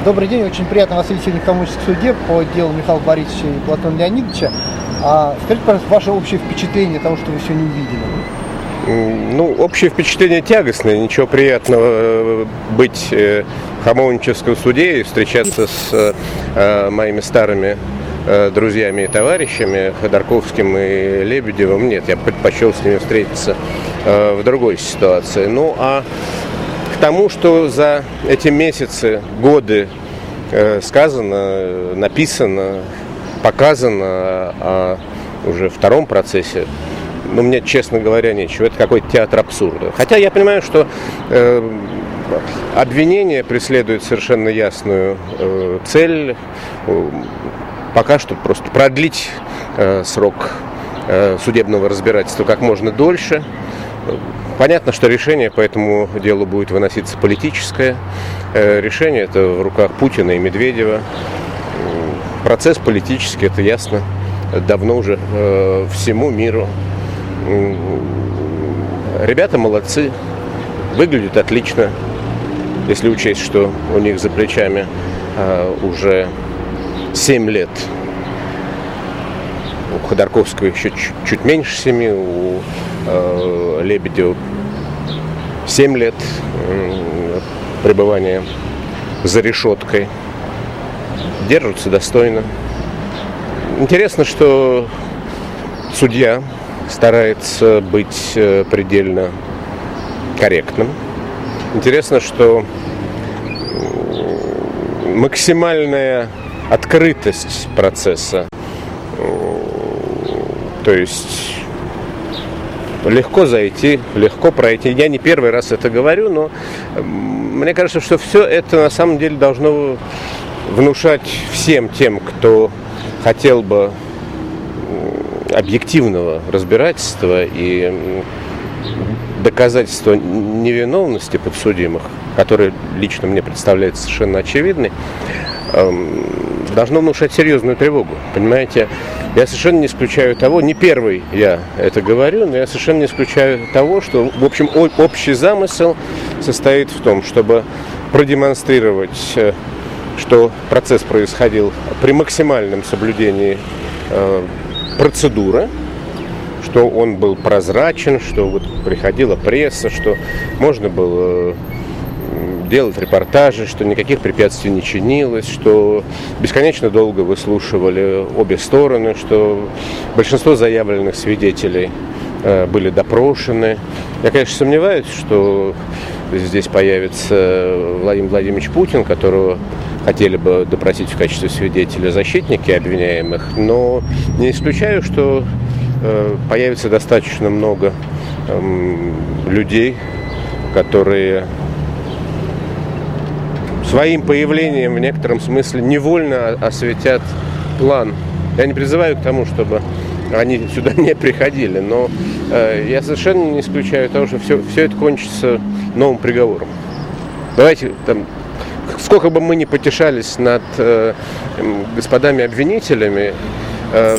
Добрый день, очень приятно вас видеть сегодня в Коммуническом суде по делу Михаила Борисовича и Платона Леонидовича. Скажите, пожалуйста, ваше общее впечатление того, что вы сегодня увидели? Общее впечатление тягостное, ничего приятного быть в Хамовническом суде и встречаться с моими старыми друзьями и товарищами Ходорковским и Лебедевым. Нет, я предпочел с ними встретиться в другой ситуации. К тому, что за эти месяцы, годы сказано, написано, показано о уже втором процессе, мне, честно говоря, нечего. Это какой-то театр абсурда. Хотя я понимаю, что обвинение преследует совершенно ясную цель. Пока что просто продлить срок судебного разбирательства как можно дольше. Понятно, что решение по этому делу будет выноситься политическое. Решение это в руках Путина и Медведева. Процесс политический, это ясно, давно уже всему миру. Ребята молодцы, выглядят отлично, если учесть, что у них за плечами уже 7 лет. У Ходорковского еще чуть меньше 7, у Лебедева 7 лет пребывания за решеткой. Держатся достойно. Интересно, что судья старается быть предельно корректным. Интересно, что максимальная открытость процесса. То есть легко зайти, легко пройти. Я не первый раз это говорю, но мне кажется, что все это на самом деле должно внушать всем тем, кто хотел бы объективного разбирательства и доказательства невиновности подсудимых, которые лично мне представляются совершенно очевидной, должно внушать серьезную тревогу. Понимаете, я совершенно не исключаю того, не первый я это говорю, но я совершенно не исключаю того, что, в общем, общий замысел состоит в том, чтобы продемонстрировать, что процесс происходил при максимальном соблюдении процедуры, что он был прозрачен, что вот приходила пресса, что можно было делать репортажи, что никаких препятствий не чинилось, что бесконечно долго выслушивали обе стороны, что большинство заявленных свидетелей были допрошены. Я, конечно, сомневаюсь, что здесь появится Владимир Владимирович Путин, которого хотели бы допросить в качестве свидетеля защитники обвиняемых, но не исключаю, что появится достаточно много людей, которые своим появлением в некотором смысле невольно осветят план. Я не призываю к тому, чтобы они сюда не приходили, но я совершенно не исключаю того, что все это кончится новым приговором. Давайте, сколько бы мы ни потешались над господами обвинителями,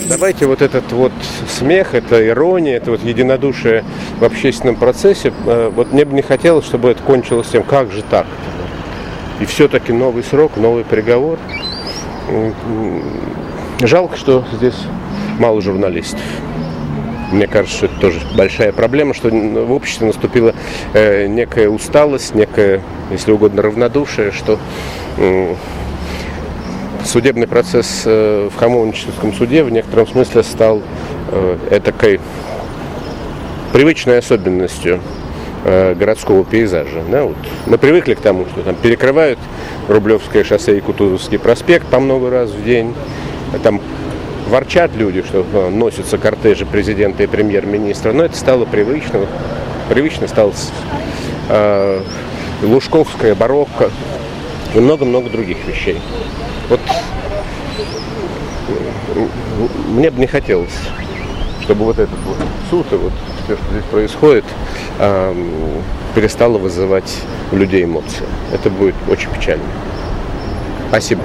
давайте вот этот вот смех, эта ирония, это вот единодушие в общественном процессе, вот мне бы не хотелось, чтобы это кончилось тем, как же так. И все-таки новый срок, новый приговор. Жалко, что здесь мало журналистов. Мне кажется, что это тоже большая проблема, что в обществе наступила некая усталость, некое, если угодно, равнодушие, что судебный процесс в Хамовническом суде в некотором смысле стал этакой привычной особенностью городского пейзажа. Да, вот. Мы привыкли к тому, что там перекрывают Рублевское шоссе и Кутузовский проспект по много раз в день. Там ворчат люди, что носятся кортежи президента и премьер-министра, но это стало привычно. Привычно стало Лужковская, барокко и много-много других вещей. Вот мне бы не хотелось, чтобы вот этот вот суд и вот все, что здесь происходит, перестало вызывать у людей эмоции. Это будет очень печально. Спасибо.